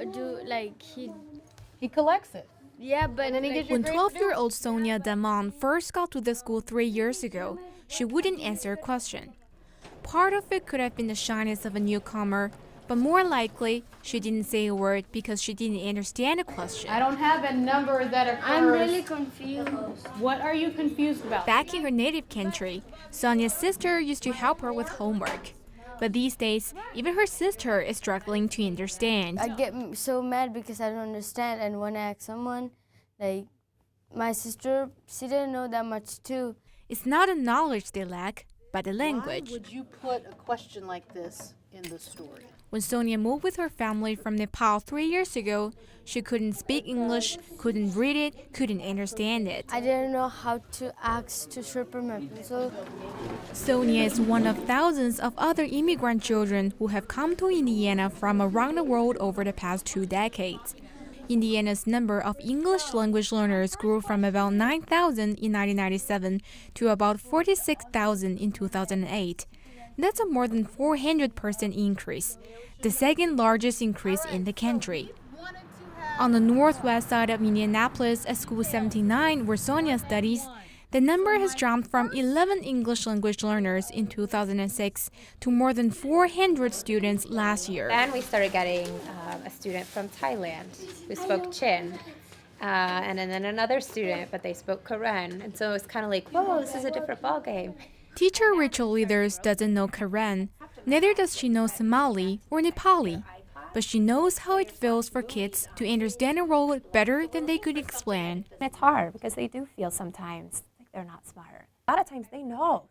do like He collects it. yeah, but And then he like, gives you When grade to do it. 12-year-old Sonia Damon first got to the school 3 years ago, she wouldn't answer a question. Part of it could have been the shyness of a newcomer, but more likely, she didn't say a word because she didn't understand the question. I don't have a number that occurs. I'm really confused. What are you confused about? Back in her native country, Sonia's sister used to help her with homework. But these days, even her sister is struggling to understand. I get so mad because I don't understand, and when I ask someone, like my sister, she didn't know that much too. It's not the knowledge they lack, but the language. Why would you put a question like this in the story? When Sonia moved with her family from Nepal 3 years ago, she couldn't speak English, couldn't read it, couldn't understand it. I didn't know how to ask to sharpen my pencil. Sonia is one of thousands of other immigrant children who have come to Indiana from around the world over the past 2 decades. Indiana's number of English language learners grew from about 9,000 in 1997 to about 46,000 in 2008. That's a more than 400% increase, the second largest increase in the country. On the northwest side of Indianapolis at School 79, where Sonia studies, the number has jumped from 11 English language learners in 2006 to more than 400 students last year. Then we started getting a student from Thailand who spoke Chin, and then another student, but they spoke Karen. And so it's kind of like, whoa, this is a different ballgame. Teacher Rachel Leathers doesn't know Karen, neither does she know Somali or Nepali. But she knows how it feels for kids to understand a role better than they could explain. It's hard because they do feel sometimes like they're not smart. A lot of times they know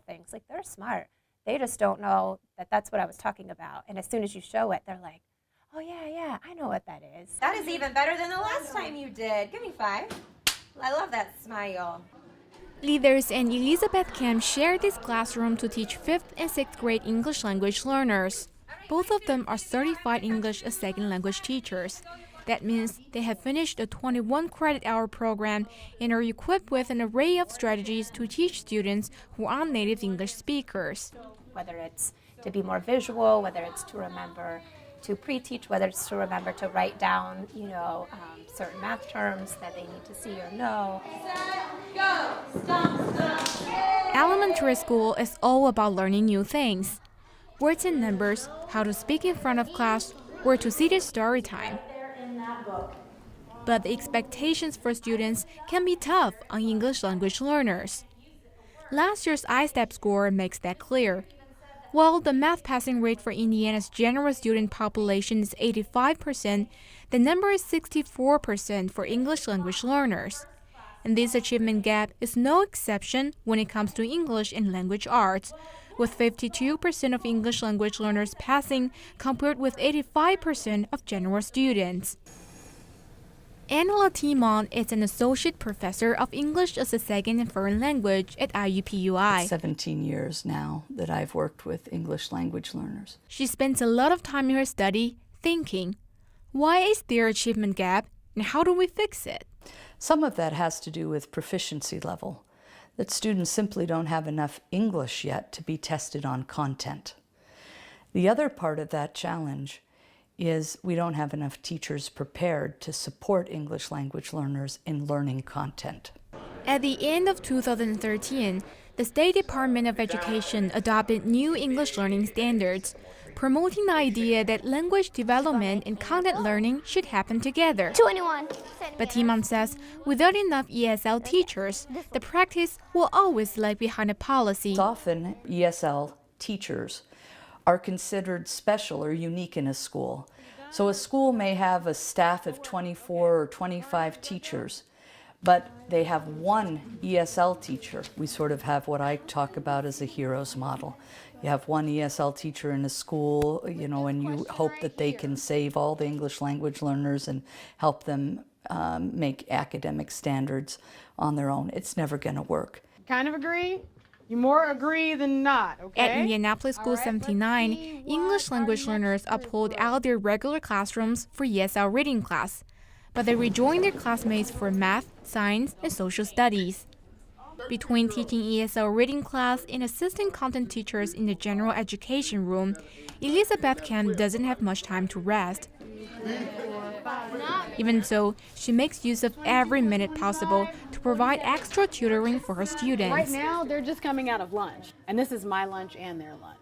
things, like they're smart. They just don't know that that's what I was talking about. And as soon as you show it, they're like, oh yeah, I know what that is. That is even better than the last time you did. Give me 5. I love that smile. Leathers and Elizabeth Kemp share this classroom to teach 5th and 6th grade English language learners. Both of them are certified English as second language teachers. That means they have finished a 21 credit hour program and are equipped with an array of strategies to teach students who aren't native English speakers. Whether it's to be more visual, whether it's to remember to pre-teach, whether it's to remember to write down, certain math terms that they need to see or know. Elementary school is all about learning new things. Words and numbers, how to speak in front of class, where to see the story time. But the expectations for students can be tough on English language learners. Last year's ISTEP score makes that clear. While the math passing rate for Indiana's general student population is 85%, the number is 64% for English language learners. And this achievement gap is no exception when it comes to English and language arts, with 52% of English language learners passing compared with 85% of general students. Angela Timon is an associate professor of English as a second and foreign language at IUPUI. It's 17 years now that I've worked with English language learners. She spends a lot of time in her study thinking, why is there achievement gap and how do we fix it? Some of that has to do with proficiency level, that students simply don't have enough English yet to be tested on content. The other part of that challenge is we don't have enough teachers prepared to support English language learners in learning content. At the end of 2013, the State Department of Education adopted new English learning standards, promoting the idea that language development and content learning should happen together. 21. But Timon says without enough ESL teachers, the practice will always lag behind the policy. Often ESL teachers are considered special or unique in a school. So a school may have a staff of 24 or 25 teachers, but they have one ESL teacher. We sort of have what I talk about as a hero's model. You have one ESL teacher in a school, and you hope that they can save all the English language learners and help them make academic standards on their own. It's never going to work. Kind of agree? You more agree than not, okay? At Indianapolis School 79, English language learners pulled out their regular classrooms for ESL reading class, but they rejoined their classmates for math, science, and social studies. Between teaching ESL reading class and assistant content teachers in the general education room, Elizabeth Kemp doesn't have much time to rest. Even so, she makes use of every minute possible to provide extra tutoring for her Right students. now, they're just coming out of lunch, and this is my lunch and their lunch.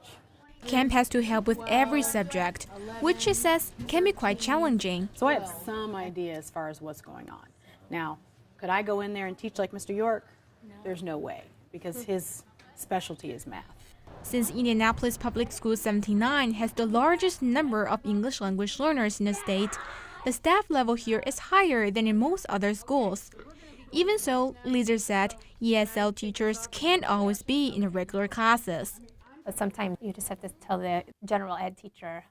Camp has to help with every subject, which she says can be quite challenging. So I have some idea as far as what's going on. Now, could I go in there and teach like Mr. York? There's no way, because his specialty is math. Since Indianapolis Public School 79 has the largest number of English language learners in the state, the staff level here is higher than in most other schools. Even so, Lisa said ESL teachers can't always be in the regular classes. But sometimes you just have to tell the general ed teacher,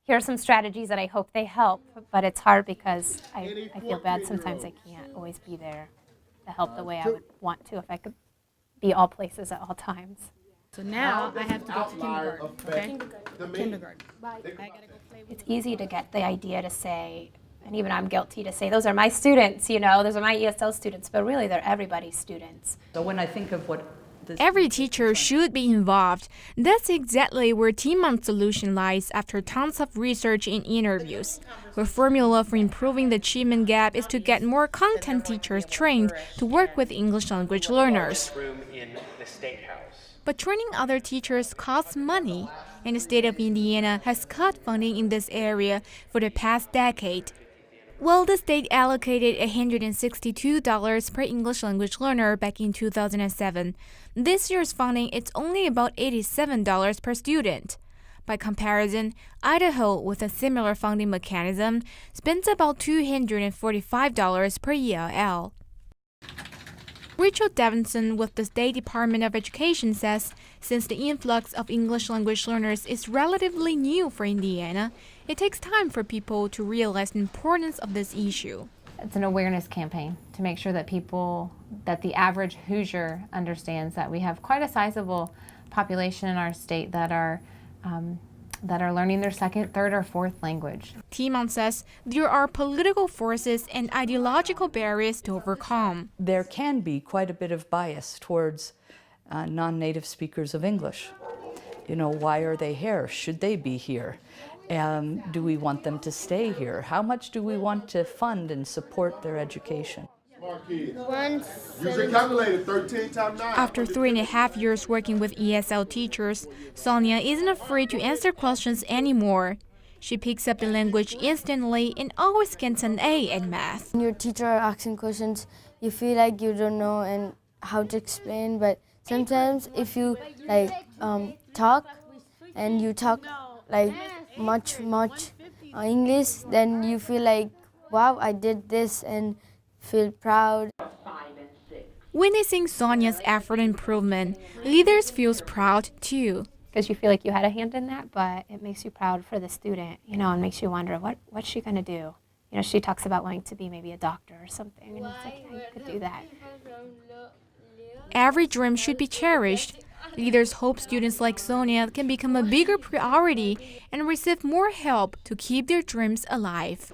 here are some strategies that I hope they help, but it's hard because I feel bad sometimes I can't always be there to help the way I would want to if I could be all places at all times. So now I have to go to kindergarten, okay? Kindergarten. It's easy to get the idea to say, and even I'm guilty to say, those are my students, you know, those are my ESL students, but really they're everybody's students. So when I think of what this Every teacher should be involved. That's exactly where Timon's solution lies after tons of research and interviews. Her formula for improving the achievement gap is to get more content teachers trained to work with English language learners. Room in the State House. But training other teachers costs money, and the state of Indiana has cut funding in this area for the past decade. Well, the state allocated $162 per English language learner back in 2007. This year's funding is only about $87 per student. By comparison, Idaho, with a similar funding mechanism, spends about $245 per ELL. Rachel Davidson with the State Department of Education says since the influx of English language learners is relatively new for Indiana, it takes time for people to realize the importance of this issue. It's an awareness campaign to make sure that that the average Hoosier understands that we have quite a sizable population in our state that are learning their second, third, or fourth language. Timon says there are political forces and ideological barriers to overcome. there can be quite a bit of bias towards non-native speakers of English. You know, why are they here? Should they be here? Do we want them to stay here? How much do we want to fund and support their education? Use your calculator, 13 times 9. After 3.5 years working with ESL teachers, Sonia isn't afraid to answer questions anymore. She picks up the language instantly and always gets an A in math. When your teacher are asking questions, you feel like you don't know and how to explain, but sometimes if you talk and you talk like much English, then you feel like, wow, I did this, and feel proud. Witnessing Sonia's effort improvement, leaders feels proud too. Because you feel like you had a hand in that, but it makes you proud for the student, you know, and makes you wonder, what's she going to do? You know, she talks about wanting to be maybe a doctor or something, and it's like, yeah, you could do that. Every dream should be cherished. Leaders hope students like Sonia can become a bigger priority and receive more help to keep their dreams alive.